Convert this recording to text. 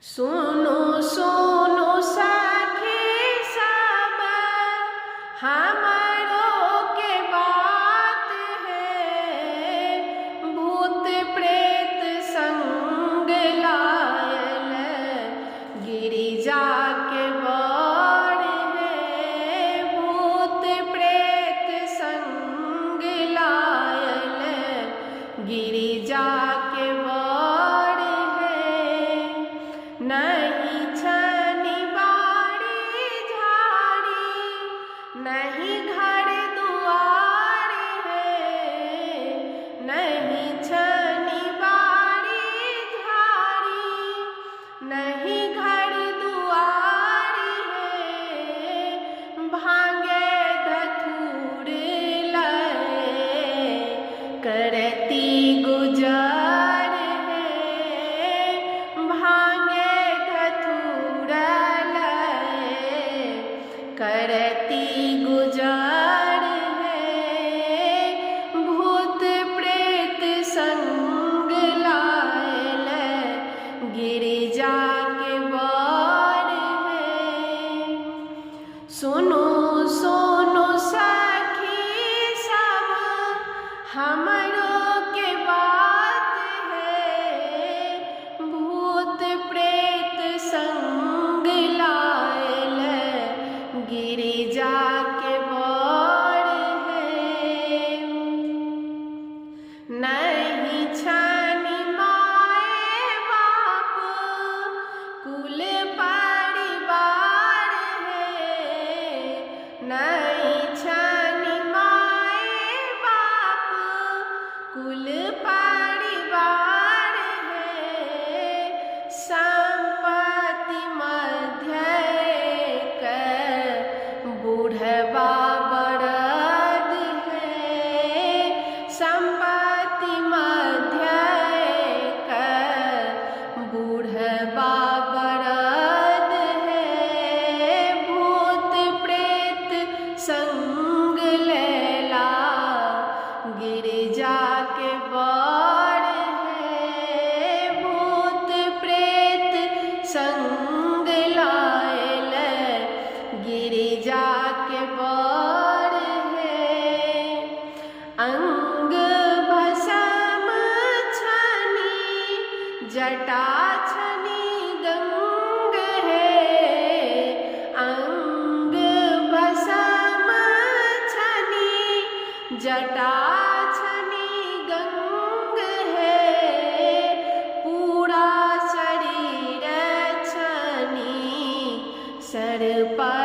सुनो सुनो सखी सब हमरों के बात है। भूत प्रेत संग लायल गिरिजा के बड़ है। भूत प्रेत संग लायल गिरिजा के बड़ है। नहीं छनी बाड़ी झाड़ी नहीं घर दुआरी है। नहीं छनी बाड़ी झाड़ी नहीं घर दुआरी है। भांगे धतूर लय करती गुजर है। भांगे धतूर लय करती गुजर है। भूत प्रेत संग लायल गिरिजा के बड़ है। सुनो सुनो सखी सब हमरों के बात है। भूत प्रेत संग लायल गिरिजा के बड़ है। नहीं छनी माए बाप कुल परिवार है। नहीं छनी माए बाप कुल परिवार है। संपत्ति मध्य बूढ़वा बरद है। संपत्ति मध्य बूढ़वा बरद है। भूत प्रेत संग लैला गिरिजा के बड़ है। भूत प्रेत संग लायल गिरिजा के बड़ है। अंग भस्म छनी जटा छनी गंग है। अंग भस्म छनी जटा छनी गंग है। पूरा शरीर छनी सर पर